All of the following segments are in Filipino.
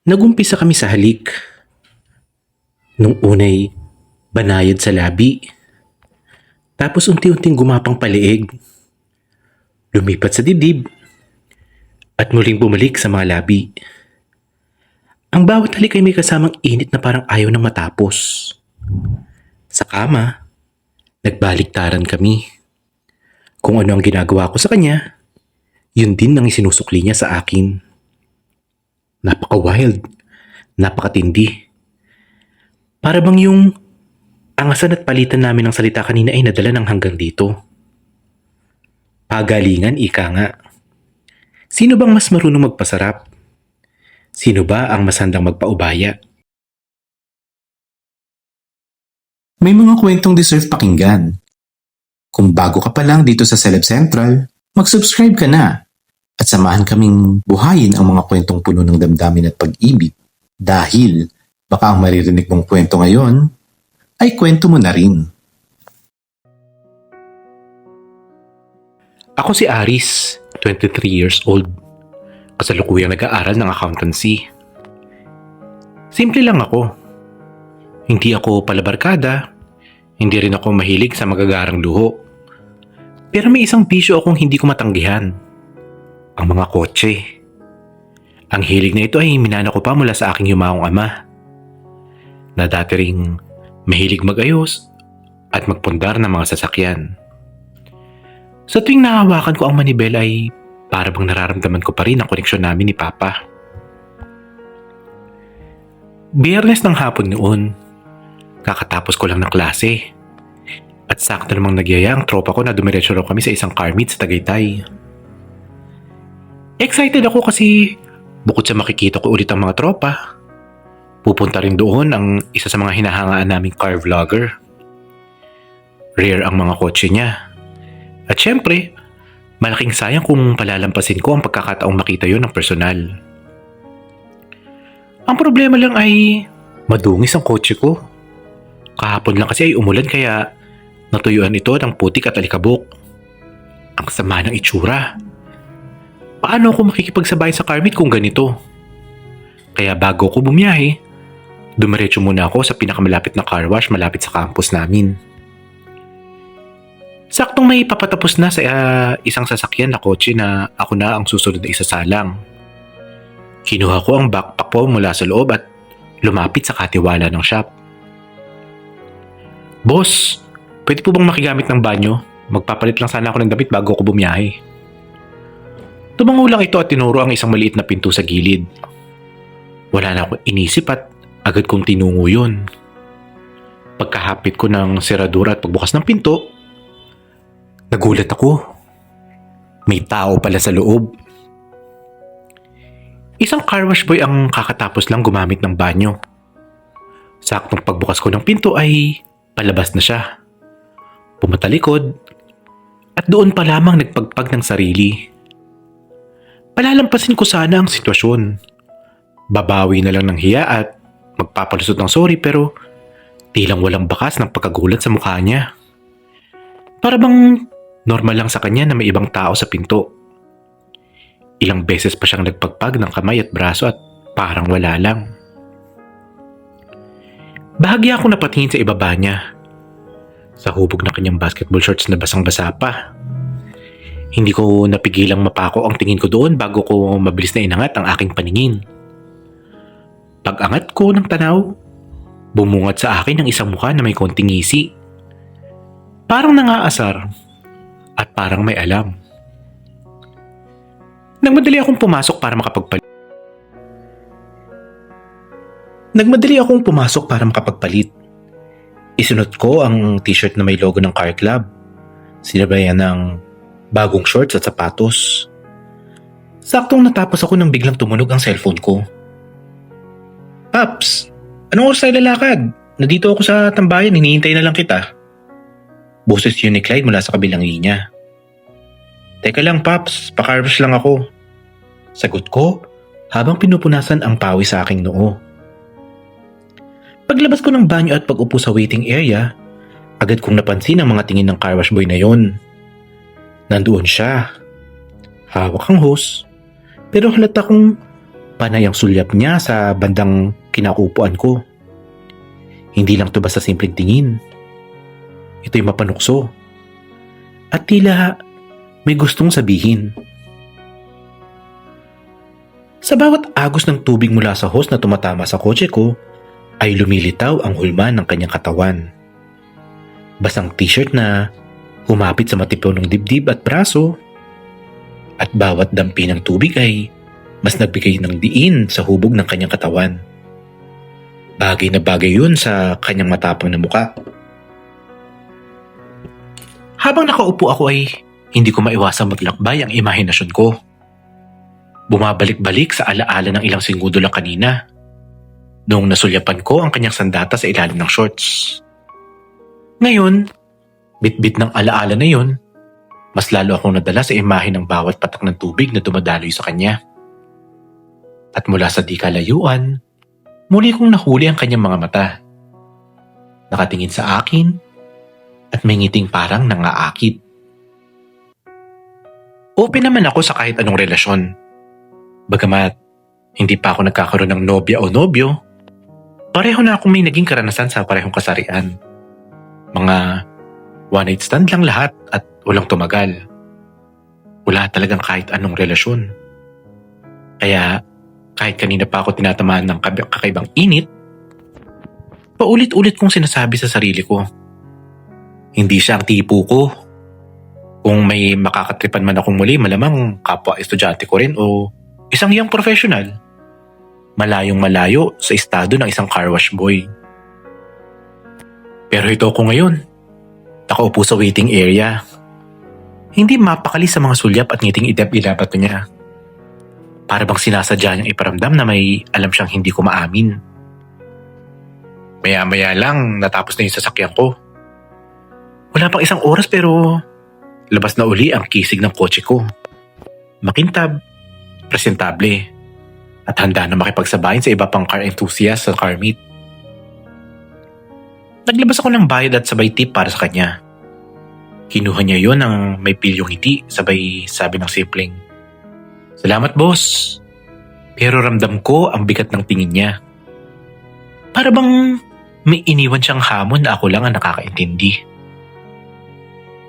Nagumpisa kami sa halik. Nung unay, banayad sa labi. Tapos unti-unting gumapang paliig. Lumipat sa dibdib. At muling bumalik sa mga labi. Ang bawat halik ay may kasamang init na parang ayaw nang matapos. Sa kama, nagbaliktaran kami. Kung ano ang ginagawa ko sa kanya, yun din ang isinusukli niya sa akin. Napaka-wild, napakatindi. Para bang yung angasan at palitan namin ng salita kanina ay nadala ng hanggang dito. Pagalingan, ika nga. Sino bang mas marunong magpasarap? Sino ba ang mas handang magpaubaya? May mga kwentong deserve pakinggan. Kung bago ka pa lang dito sa Celeb Central, mag-subscribe ka na at samahan kaming buhayin ang mga kwentong puno ng damdamin at pag-ibig dahil baka ang maririnig mong kwento ngayon ay kwento mo na rin. Ako si Aris, 23 years old. Kasalukuyang nag-aaral ng accountancy. Simple lang ako. Hindi ako palabarkada, hindi rin ako mahilig sa magagarang luho. Pero may isang bisyo akong hindi ko matanggihan. Ang mga kotse. Ang hilig na ito ay minana ko pa mula sa aking yumaong ama. Na dati ring mahilig mag-ayos at magpundar ng mga sasakyan. Sa tuwing nahawakan ko ang manibela ay para bang nararamdaman ko pa rin ang koneksyon namin ni Papa. Biyernes ng hapon noon, kakatapos ko lang ng klase. At sakto namang nagyaya ang tropa ko na dumiretso raw kami sa isang car meet sa Tagaytay. Excited ako kasi bukod sa makikita ko ulit ang mga tropa, pupunta rin doon ang isa sa mga hinahangaan naming car vlogger. Rare ang mga kotse niya. At syempre, malaking sayang kung palalampasin ko ang pagkakataong makita yon ng personal. Ang problema lang ay madungis ang kotse ko. Kahapon lang kasi ay umulan kaya natuyuan ito ng putik at alikabok. Ang sama ng itsura. Paano ako makikipagsabay sa car meet kung ganito? Kaya bago ko bumiyahe, dumiretso muna ako sa pinakamalapit na car wash malapit sa campus namin. Saktong may papatapos na sa isang sasakyan na kotse na ako na ang susunod na isasalang. Kinuha ko ang backpack ko mula sa loob at lumapit sa katiwala ng shop. Boss, pwede po bang makigamit ng banyo? Magpapalit lang sana ako ng damit bago ako bumiyahe. Tumango lang ito at tinuro ang isang maliit na pinto sa gilid. Wala na akong inisip at agad kong tinungo yun. Pagkahapit ko ng seradura at pagbukas ng pinto, nagulat ako. May tao pala sa loob. Isang car wash boy ang kakatapos lang gumamit ng banyo. Saktong pagbukas ko ng pinto ay palabas na siya. Pumatalikod at doon pa lamang nagpagpag ng sarili. Palalampasin ko sana ang sitwasyon. Babawi na lang ng hiya at magpapalusot ng sorry pero tilang walang bakas ng pagkagulat sa mukha niya. Para bang normal lang sa kanya na may ibang tao sa pinto. Ilang beses pa siyang nagpagpag ng kamay at braso at parang wala lang. Bahagya ako napatingin sa ibaba niya. Sa hubog ng kanyang basketball shorts na basang-basa pa. Hindi ko napigilang mapako ang tingin ko doon bago ko mabilis na inangat ang aking paningin. Pag-angat ko ng tanaw, bumungad sa akin ang isang mukha na may konting ngisi. Parang nangaasar at parang may alam. Nagmadali akong pumasok para makapagpalit. Isunod ko ang t-shirt na may logo ng car club. Sinabayan ng bagong shorts at sapatos. Saktong natapos ako nang biglang tumunog ang cellphone ko. Paps, anong oras tayo lalakad? Nandito ako sa tambayan, hinihintay na lang kita. Boses yun ni Clyde mula sa kabilang linya. Teka lang Paps, pa-carwash lang ako. Sagot ko habang pinupunasan ang pawis sa aking noo. Paglabas ko ng banyo at pag-upo sa waiting area, agad kong napansin ang mga tingin ng car wash boy na yon. Nandoon siya. Hawak ang hose, pero halata kong Panay ang sulyap niya sa bandang kinakupuan ko. Hindi lang to basta simpleng tingin. Ito'y mapanukso. At tila may gustong sabihin. Sa bawat agos ng tubig mula sa hose na tumatama sa kotse ko, ay lumilitaw ang hulma ng kanyang katawan. Basang t-shirt na humapit sa matipon ng dibdib at braso, at bawat dampi ng tubig ay mas nagbigay ng diin sa hubog ng kanyang katawan. Bagay na bagay yun sa kanyang matapang na muka. Habang nakaupo ako ay hindi ko maiwasang maglakbay ang imahinasyon ko. Bumabalik-balik sa alaala ng ilang segundo lang kanina noong nasulyapan ko ang kanyang sandata sa ilalim ng shorts. Ngayon, bit-bit ng alaala na yun, mas lalo akong nadala sa imahe ng bawat patak ng tubig na dumadaloy sa kanya. At mula sa di kalayuan, muli kong nahuli ang kanyang mga mata. Nakatingin sa akin at may ngiting parang nangaakit. Open naman ako sa kahit anong relasyon. Bagamat hindi pa ako nagkakaroon ng nobya o nobyo, pareho na akong may naging karanasan sa parehong kasarian. Mga one-night stand lang lahat at walang tumagal. Wala talagang kahit anong relasyon. Kaya kahit kanina pa ako tinatamaan ng kakaibang init, paulit-ulit kong sinasabi sa sarili ko, hindi siya ang tipo ko. Kung may makakatripan man akong muli, malamang kapwa estudyante ko rin o isang young professional. Malayong malayo sa estado ng isang car wash boy. Pero ito ko ngayon. Nakaupo sa waiting area. Hindi mapakali sa mga sulyap at ngiting ilapat niya. Para bang sinasadya niyang iparamdam na may alam siyang hindi ko maamin. Maya-maya lang natapos na yung sasakyan ko. Wala pang isang oras pero labas na uli ang kisig ng kotse ko. Makintab, presentable, at handa na makipagsabayin sa iba pang car enthusiast sa car meet. Naglabas ako ng bayad at sabay tip para sa kanya. Kinuha niya yon ng may pilyong ngiti, sabay sabi ng simpleng, "Salamat boss." Pero ramdam ko ang bigat ng tingin niya. Para bang may iniwan siyang hamon na ako lang ang nakakaintindi.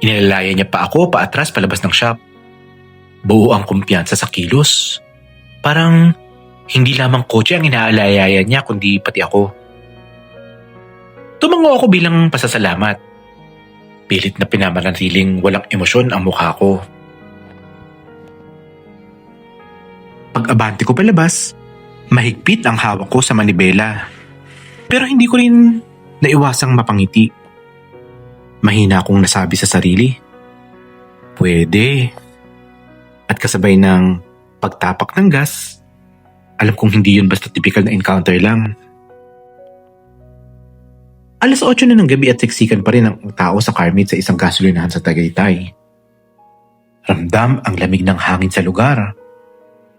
Inilalaya niya pa ako paatras palabas ng shop. Buo ang kumpiyansa sa kilos. Parang hindi lamang kotse ang inaalayayan niya kundi pati ako. Tumango ako bilang pasasalamat. Pilit na pinamanatiling walang emosyon ang mukha ko. Pag-abante ko palabas, mahigpit ang hawak ko sa manibela. Pero hindi ko rin naiwasang mapangiti. Mahina akong nasabi sa sarili, pwede. At kasabay ng pagtapak ng gas, alam kong hindi yun basta typical na encounter lang. Alas 8 na ng gabi at siksikan pa rin ang tao sa car meet sa isang gasolinahan sa Tagaytay. Ramdam ang lamig ng hangin sa lugar.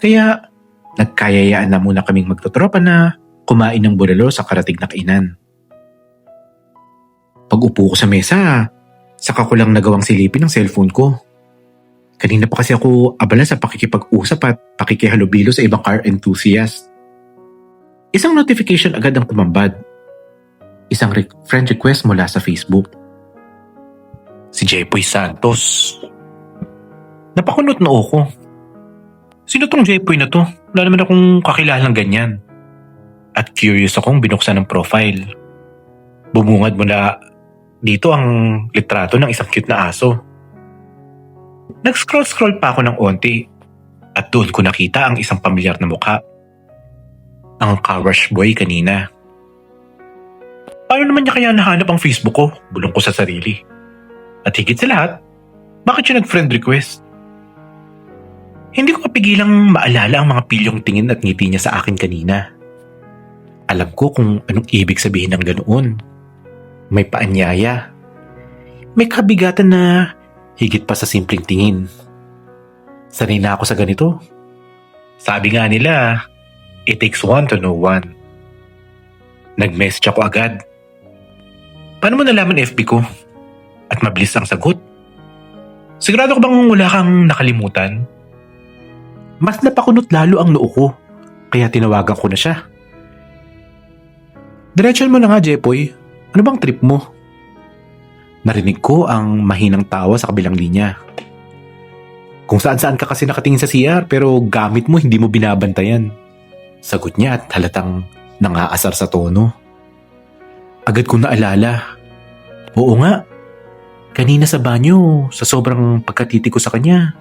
Kaya nagkayayaan na muna kaming magtotropa na kumain ng bulalo sa karatig na kainan. Pag-upo ko sa mesa, saka ko lang nagawang silipin ang cellphone ko. Kanina pa kasi ako abala sa pakikipag-usap at pakikihalubilo sa ibang car enthusiast. Isang notification agad ang tumambad. Isang friend request mula sa Facebook. Si Jepoy Santos. Napakunot na ako. Sino tong Jepoy na to? Wala naman akong kakilalang ganyan. At curious akong binuksan ng profile. Bumungad mula dito ang litrato ng isang cute na aso. Nag-scroll pa ako ng onti at doon ko nakita ang isang pamilyar na mukha. Ang car wash boy kanina. Paano naman niya kaya nahanap ang Facebook ko? Bulong ko sa sarili. At higit sa lahat, bakit siya nag-friend request? Hindi ko mapigilang maalala ang mga pilyong tingin at ngiti niya sa akin kanina. Alam ko kung anong ibig sabihin ng ganoon. May paanyaya. May kabigatan na higit pa sa simpleng tingin. Sanay na ako sa ganito. Sabi nga nila, it takes one to know one. Nag-message ako agad. Paano mo nalaman FB ko? At mabilis ang sagot. Sigurado ko bang wala kang nakalimutan? Mas napakunot lalo ang noo ko kaya tinawagan ko na siya. Diretsuhan mo na nga, Jepoy. Ano bang trip mo? Narinig ko ang mahinang tawa sa kabilang linya. Kung saan-saan ka kasi nakatingin sa CR pero gamit mo hindi mo binabantayan. Sagot niya at halatang nangaasar sa tono. Agad kong naalala. Oo nga. Kanina sa banyo, sa sobrang pagkatiti ko sa kanya,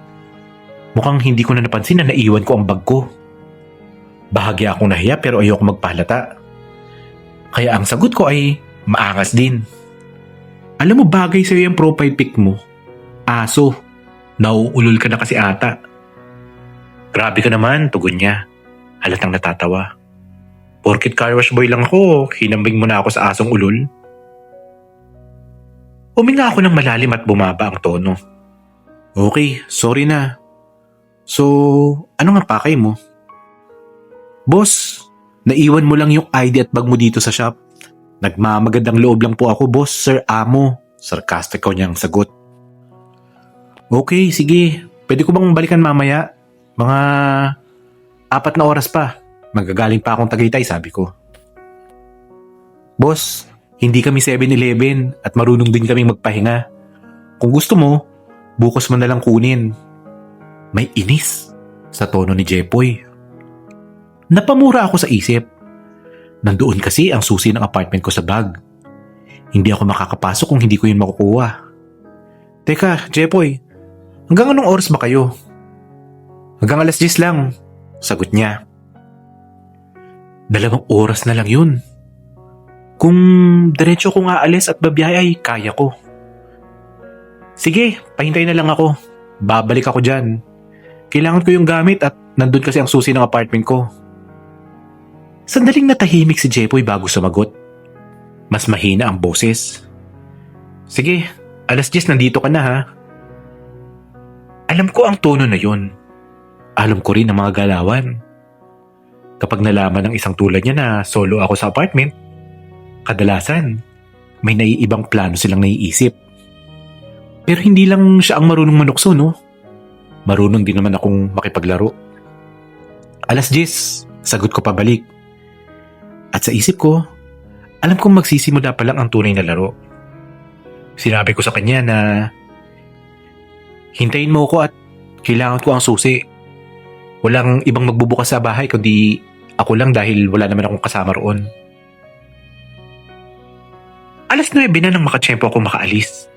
mukhang hindi ko na napansin na naiwan ko ang bag ko. Bahagya akong nahiya pero ayoko magpahalata. Kaya ang sagot ko ay maangas din. Alam mo bagay sa'yo yung profile pic mo. Aso, nauulol ka na kasi ata. Grabe ka naman, tugon niya. Halatang natatawa. Porkit car wash boy lang ako, hinambing mo na ako sa asong ulol. Huminga ako ng malalim at bumaba ang tono. Okay, sorry na. So, ano nga pakay mo? Boss, naiwan mo lang yung ID at bag mo dito sa shop. Nagmamagandang loob lang po ako, boss, sir amo. Sarcastic ko niyang sagot. Okay, sige. Pwede ko bang balikan mamaya? Mga 4 na oras pa. Magagaling pa akong Tagaytay, sabi ko. Boss, hindi kami 7-Eleven at marunong din kaming magpahinga. Kung gusto mo, bukas mo na lang kunin. May inis sa tono ni Jepoy. Napamura ako sa isip. Nandoon kasi ang susi ng apartment ko sa bag. Hindi ako makakapasok kung hindi ko yun makukuha. Teka, Jepoy, hanggang anong oras ba kayo? Hanggang 10:00 lang, sagot niya. 2 oras na lang yun. Kung diretso kong aalis at babiyahe ay kaya ko. Sige, pahintay na lang ako. Babalik ako dyan. Kailangan ko yung gamit at nandun kasi ang susi ng apartment ko. Sandaling natahimik si Jepoy bago sumagot. Mas mahina ang boses. Sige, 10:00 nandito ka na ha. Alam ko ang tono na yun. Alam ko rin ang mga galawan. Kapag nalaman ng isang tulad niya na solo ako sa apartment, kadalasan may naiibang plano silang naiisip. Pero hindi lang siya ang marunong manukso, no? Marunong din naman akong makipaglaro. 10:00, sagot ko pabalik. At sa isip ko, alam kong magsisimula pa lang ang tunay na laro. Sinabi ko sa kanya na hintayin mo ko at kailangan ko ang susi. Walang ibang magbubukas sa bahay kundi ako lang dahil wala naman akong kasama roon. 9:00 na nang makatsyempo ako makaalis.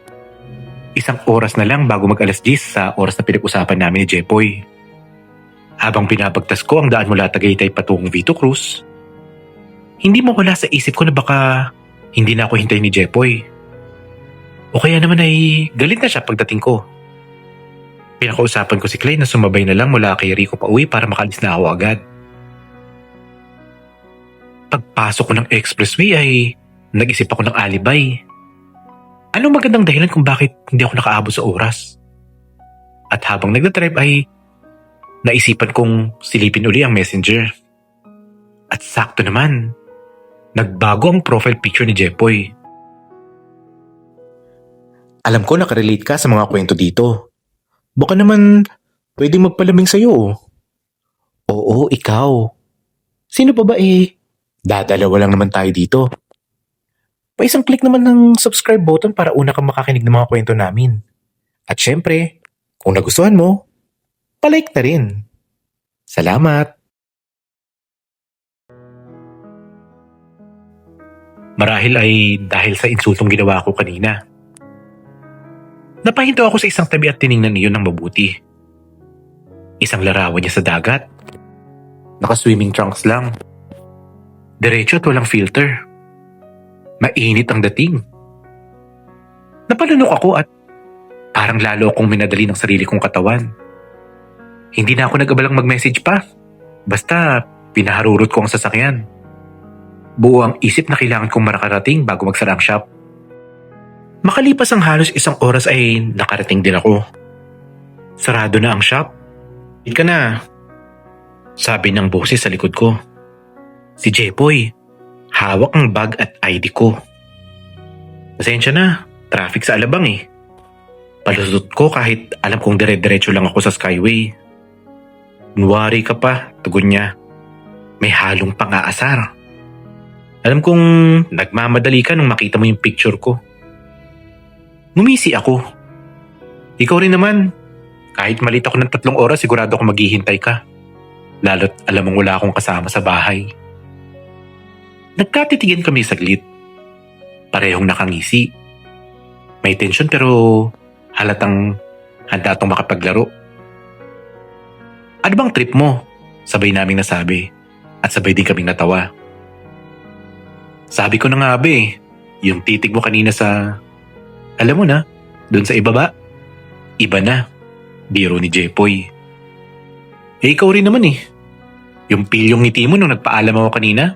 1 oras na lang bago mag 10:00 sa oras na pinag-usapan namin ni Jepoy. Habang pinapagtas ko ang daan mula Tagaytay patungong Vito Cruz, hindi mawala sa isip ko na baka hindi na ako hintayin ni Jepoy. O kaya naman ay galit na siya pagdating ko. Pinakausapan ko si Clay na sumabay na lang mula kay Rico pa uwi para makalis na ako agad. Pagpasok ko ng expressway ay nag-isip ako ng alibay. Anong magandang dahilan kung bakit hindi ako nakaabot sa oras? At habang nagdadrive ay naisipan kong silipin uli ang messenger. At sakto naman, nagbago ang profile picture ni Jepoy. Alam ko nakarelate ka sa mga kwento dito. Baka naman pwedeng magpalamig sa'yo. Oo, ikaw. Sino pa ba dadalawa lang naman tayo dito. Pa-isang click naman ng subscribe button para una kang makakinig ng mga kwento namin. At syempre, kung nagustuhan mo, palike na rin. Salamat! Marahil ay dahil sa insultong ginawa ko kanina. Napahinto ako sa isang tabi at tiningnan iyon ng mabuti. Isang larawan niya sa dagat. Naka-swimming trunks lang. Diretso at walang filter. Mainit ang dating. Napalunok ako at parang lalo akong minadali ng sarili kong katawan. Hindi na ako nag-abalang mag-message pa. Basta pinaharurot ko ang sasakyan. Buo ang isip na kailangan kong makarating bago magsara ang shop. Makalipas ang halos 1 oras ay nakarating din ako. Sarado na ang shop. Hindi ka na. Sabi ng boses sa likod ko. Si Jepoy, hawak ang bag at ID ko. Pasensya na, traffic sa Alabang eh. Palusot ko kahit alam kong dire-diretso lang ako sa Skyway. Kunwari ka pa, tugon niya. may halong pang-aasar. Alam kong nagmamadali ka nung makita mo yung picture ko. Ngumisi ako. Ikaw rin naman. Kahit malit ako ng 3 oras, sigurado ako maghihintay ka. Lalo't alam mong wala akong kasama sa bahay. Nagkatitigan kami saglit. Parehong nakangisi. May tensyon pero halatang handa atong makapaglaro. Ano bang trip mo? Sabay naming nasabi. At sabay din kaming natawa. Sabi ko na nga yung titig mo kanina sa... Alam mo na, dun sa ibaba. Iba na. Biro ni Jepoy. Ikaw rin naman Yung pilyong ngiti mo nung nagpaalam ako kanina.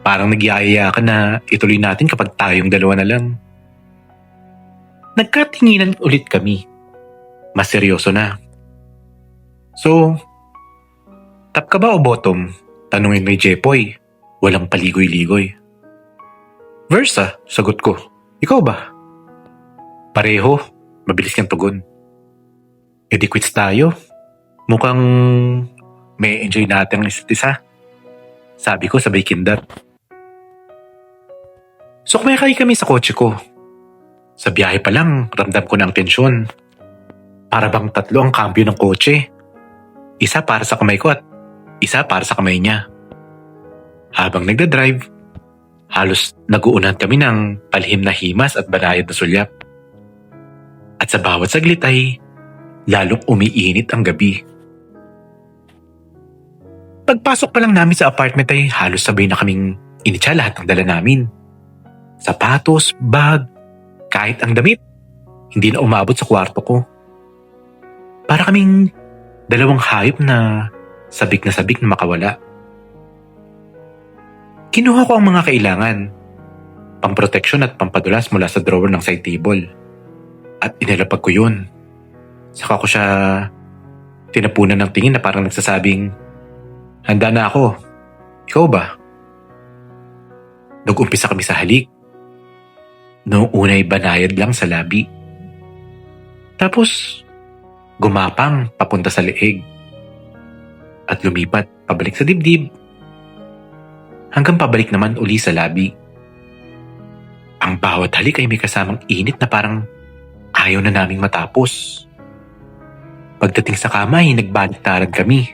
Parang nagyayaya ka na ituloy natin kapag tayong dalawa na lang. Nagkatinginan ulit kami. Mas seryoso na. So, top ka ba o bottom? Tanungin ni Jepoy. Walang paligoy-ligoy. Versa, sagot ko. Ikaw ba? Pareho. Mabilis kang tugon. E di quits tayo. Mukhang may enjoy natin ang isa't isa. Sabi ko sabay kindar. So kumakay kami sa kotse ko. Sa biyahe pa lang, ramdam ko ng tensyon. Para bang 3 ang kambyo ng kotse. Isa para sa kamay ko at isa para sa kamay niya. Habang nagdadrive, halos naguunan kami ng palihim na himas at banayad na sulyap. At sa bawat saglit ay lalong umiinit ang gabi. Pagpasok pa lang namin sa apartment ay halos sabay na kaming initsa lahat ng dala namin. Sapatos, bag, kahit ang damit, hindi na umabot sa kwarto ko. Para kaming 2 hayop na sabik na makawala. Kinuha ko ang mga kailangan, pamproteksyon at pampadulas mula sa drawer ng side table. At inilapag ko yun. Saka ko siya tinapunan ng tingin na parang nagsasabing, handa na ako. Ikaw ba? Nag-umpisa kami sa halik. Noong una'y banayad lang sa labi. Tapos, gumapang papunta sa leeg. At lumipat pabalik sa dibdib. Hanggang pabalik naman uli sa labi. Ang bawat halik ay may kasamang init na parang ayaw na naming matapos. Pagdating sa kama ay nagbaliktaran kami.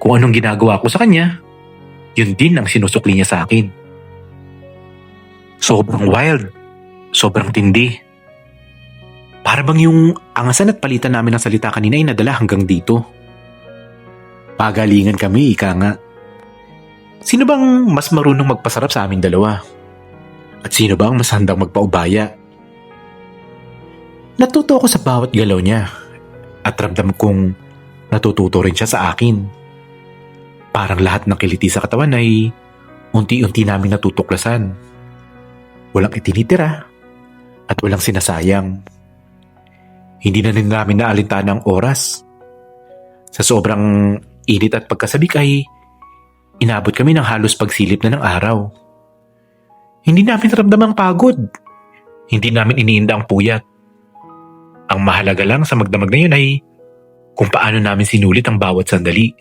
Kung anong ginagawa ko sa kanya, yun din ang sinusukli niya sa akin. Sobrang wild. Sobrang tindi. Para bang yung angasan at palitan namin ng salita kanina ay nadala hanggang dito. Pagalingan kami, ika nga. Sino bang mas marunong magpasarap sa aming dalawa? At sino bang mas handang magpaubaya? Natuto ako sa bawat galaw niya. At ramdam kong natututo rin siya sa akin. Parang lahat ng kiliti sa katawan ay unti-unti namin natutuklasan. Walang itinitira at walang sinasayang. Hindi na rin namin naalintana ang oras. Sa sobrang init at pagkasabik ay inabot kami ng halos pagsilip na ng araw. Hindi namin ramdam ang pagod. Hindi namin iniinda ang puyat. Ang mahalaga lang sa magdamag na yun ay kung paano namin sinulit ang bawat sandali.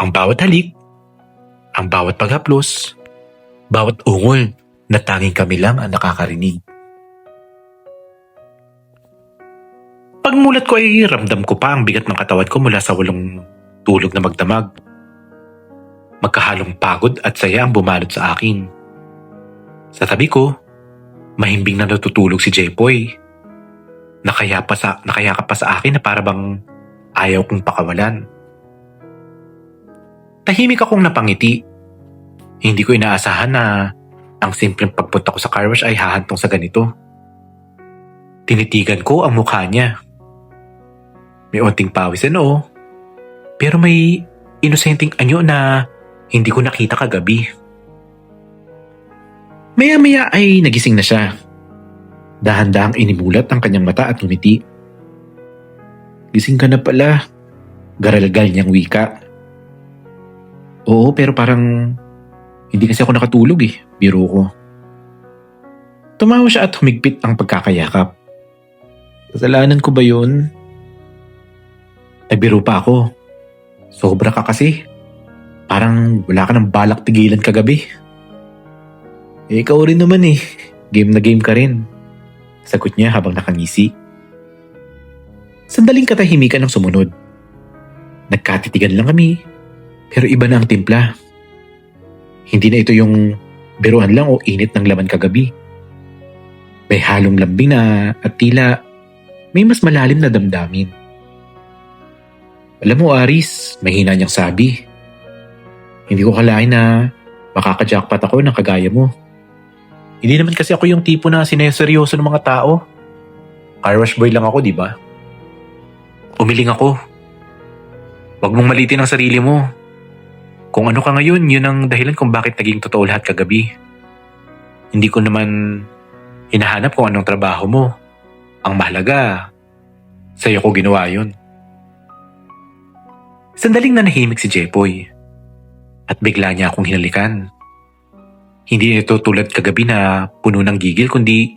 Ang bawat halik, ang bawat paghaplos, bawat ungol na tanging kami lang ang nakakarinig. Pagmulat ko ay ramdam ko pa ang bigat ng katawan ko mula sa walong tulog na magdamag. Magkahalong pagod at saya ang bumalot sa akin. Sa tabi ko, mahimbing na natutulog si Jepoy. Nakayakap pa sa akin na para bang ayaw kong pakawalan. Tahimik akong napangiti. Hindi ko inaasahan na ang simpleng pagpunta ko sa car wash ay hahantong sa ganito. Tinitigan ko ang mukha niya. May onting pawis sa noo, pero may inosenteng anyo na hindi ko nakita kagabi. Maya-maya ay nagising na siya. Dahan-dahang inimulat ang kanyang mata at ngumiti. Gising ka na pala. Garalgal niyang wika. Oo, pero parang hindi kasi ako nakatulog biro ko. Tumawa siya at humigpit ang pagkakayakap. Kasalanan ko ba yun? Ay biro pa ako. Sobra ka kasi. Parang wala ka ng balak tigilan kagabi. Ikaw rin naman eh. Game na game ka rin. Sagot niya habang nakangisi. Sandaling katahimikan ang sumunod. Nagkatitigan lang kami, pero iba na ang timpla. Hindi na ito yung biruan lang o init ng laman kagabi. May halong lambing na at tila may mas malalim na damdamin. Alam mo Aris, mahina niyang sabi. Hindi ko kalain na makaka-jackpot ako ng kagaya mo. Hindi naman kasi ako yung tipo na sineseryoso ng mga tao. Car wash boy lang ako, di ba? Umiling ako. Huwag mong malitin ang sarili mo. Kung ano ka ngayon, yun ang dahilan kung bakit naging totoo lahat kagabi. Hindi ko naman hinahanap kung anong trabaho mo. Ang mahalaga, sa'yo ko ginawa yun. Sandaling nanahimik si Jepoy. At bigla niya akong hinalikan. Hindi ito tulad kagabi na puno ng gigil, kundi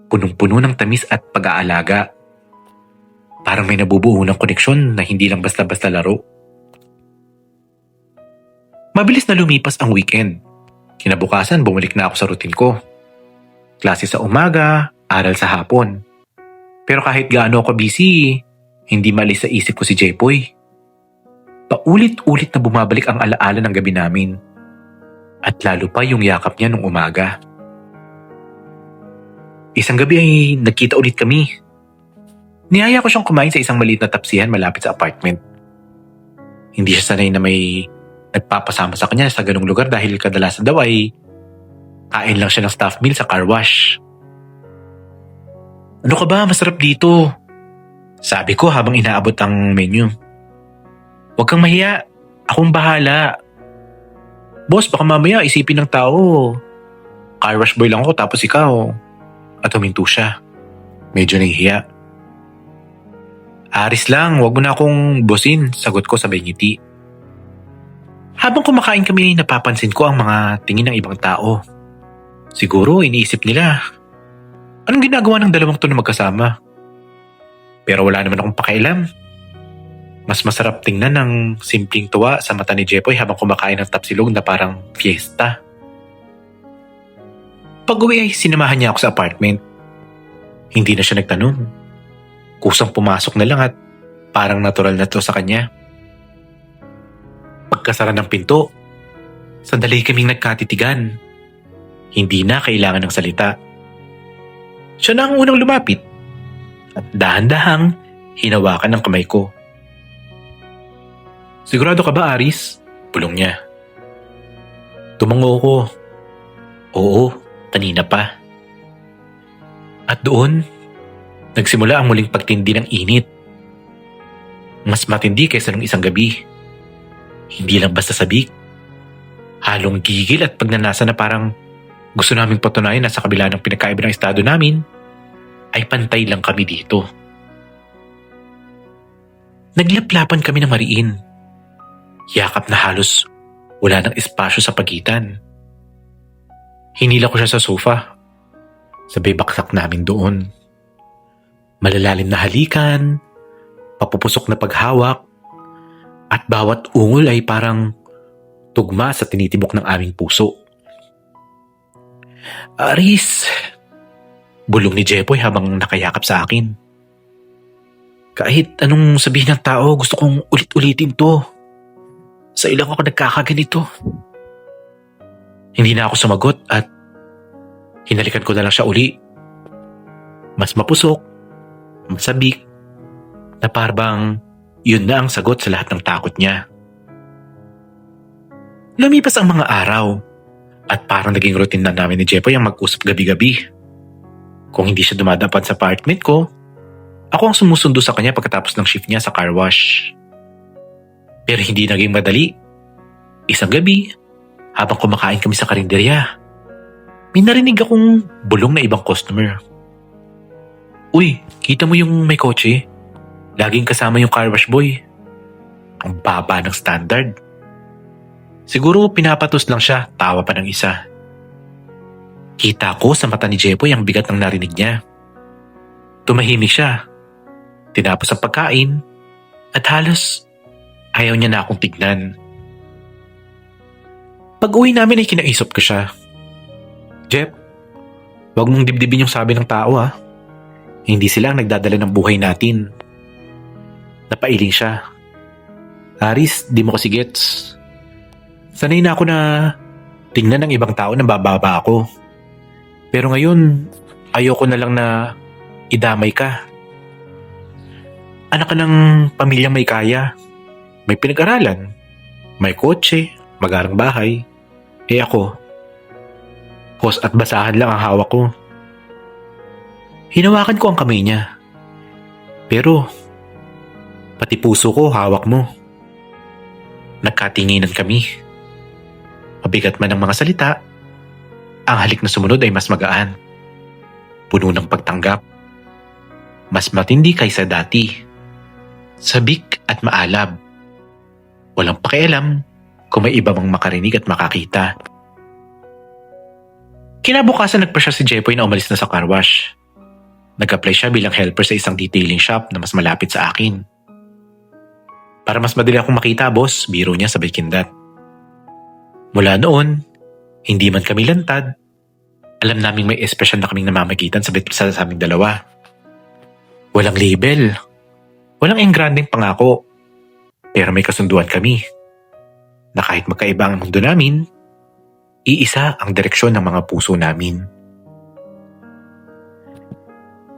punong-puno ng tamis at pag-aalaga. Parang may nabubuo ng koneksyon na hindi lang basta-basta laro. Mabilis na lumipas ang weekend. Kinabukasan, bumalik na ako sa routine ko. Klase sa umaga, aral sa hapon. Pero kahit gaano ako busy, hindi malis sa isip ko si Jepoy. Paulit-ulit na bumabalik ang alaala ng gabi namin. At lalo pa yung yakap niya nung umaga. Isang gabi ay nagkita ulit kami. Niyaya ko siyang kumain sa isang maliit na tapsihan malapit sa apartment. Hindi siya sanay na may nagpapasama sa kanya sa ganung lugar dahil kadalasan daw ay kain lang siya ng staff meal sa car wash. Ano ka ba? Masarap dito. Sabi ko habang inaabot ang menu. Huwag kang mahiya. Akong bahala. Boss, baka mamaya isipin ng tao, car wash boy lang ako tapos ikaw. At huminto siya. Medyo nahihiya. Aris lang, wag mo na akong bosin, sagot ko sabay ngiti. Habang kumakain kami, napapansin ko ang mga tingin ng ibang tao. Siguro iniisip nila, anong ginagawa ng dalawang to na magkasama? Pero wala naman akong pakialam. Mas masarap tingnan ng simpleng tuwa sa mata ni Jepoy habang kumakain ng tapsilog na parang fiesta. Pag-uwi ay sinamahan niya ako sa apartment. Hindi na siya nagtanong. Kusang pumasok na lang at parang natural na to sa kanya. Pagkasara ng pinto, sandali kaming nagkatitigan. Hindi na kailangan ng salita. Siya na ang unang lumapit at dahan-dahang hinawakan ng kamay ko. Sigurado ka ba, Aris? Bulong niya. Tumango ko. Oo, kanina pa. At doon, nagsimula ang muling pagtindi ng init. Mas matindi kaysa nung isang gabi. Hindi lang basta sabik. Halong gigil at pagnanasa na parang gusto naming patunayan na sa kabila ng pinagkaiba ng estado namin, ay pantay lang kami dito. Naglaplapan kami ng mariin. Yakap na halos wala ng espasyo sa pagitan. Hinila ko siya sa sofa. Sabay baksak namin doon. Malalalim na halikan, papupusok na paghawak, at bawat ungol ay parang tugma sa tinitibok ng aming puso. Aris! Bulong ni Jepoy habang nakayakap sa akin. Kahit anong sabihin ng tao, gusto kong ulit-ulitin to. Sa ilang ako nagkakaganito. Hindi na ako sumagot at hinalikan ko na lang siya uli. Mas mapusok, masabik, na parang yun na ang sagot sa lahat ng takot niya. Lumipas ang mga araw at parang naging routine na namin ni Jepoy ang mag-usap gabi-gabi. Kung hindi siya dumadapan sa apartment ko, ako ang sumusundo sa kanya pagkatapos ng shift niya sa car wash. Pero hindi naging madali. Isang gabi, habang kumakain kami sa karinderya, may narinig akong bulong na ibang customer. Uy, kita mo yung may kotse? Laging kasama yung car wash boy. Ang baba ng standard. Siguro pinapatos lang siya, tawa pa ng isa. Kita ko sa mata ni Jepoy ang bigat ng narinig niya. Tumahimik siya. Tinapos ang pagkain at halos ayaw niya na akong tignan. Pag uwi namin ay kinaisip ko siya. Jep, huwag mong dibdibin yung sabi ng tao ha. Hindi sila ang nagdadala ng buhay natin. Napailing siya. Aris, di mo kasi gets. Sanay na ako na tingnan ng ibang tao na bababa ako. Pero ngayon, ayoko na lang na idamay ka. Anak ka ng pamilyang may kaya. May pinag-aralan. May kotse, magarang bahay. Ako, hos at basahan lang ang hawak ko. Hinawakan ko ang kamay niya. Pero, pati puso ko hawak mo. Nagkatinginan kami. Mabigat man ang mga salita, ang halik na sumunod ay mas magaan. Puno ng pagtanggap. Mas matindi kaysa dati. Sabik at maalab. Walang pakialam kung may iba mang makarinig at makakita. Kinabukasan nagpa siya si Jepoy na umalis na sa car wash. Nag-apply siya bilang helper sa isang detailing shop na mas malapit sa akin. Para mas madali akong makita, boss, biro niya sa Kindat. Mula noon, hindi man kami lantad, alam naming may espesyal na kaming namamagitan sa aming dalawa. Walang label, walang engranding pangako, pero may kasunduan kami na kahit magkaiba ang mundo namin, iisa ang direksyon ng mga puso namin.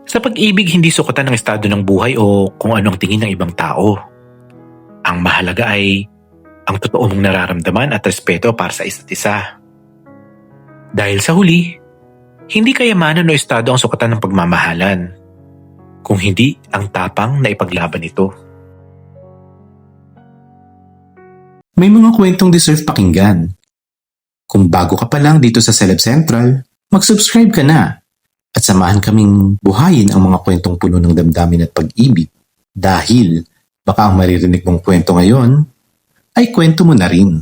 Sa pag-ibig, hindi sukatan ng estado ng buhay o kung ano ang tingin ng ibang tao. Ang mahalaga ay ang totoo mong nararamdaman at respeto para sa isa't isa. Dahil sa huli, hindi kayamanan o estado ang sukatan ng pagmamahalan, kung hindi ang tapang na ipaglaban ito. May mga kwentong deserve pakinggan. Kung bago ka pa lang dito sa Celeb Central, mag-subscribe ka na at samahan kaming buhayin ang mga kwentong puno ng damdamin at pag-ibig dahil baka ang maririnig mong kwento ngayon ay kwento mo na rin.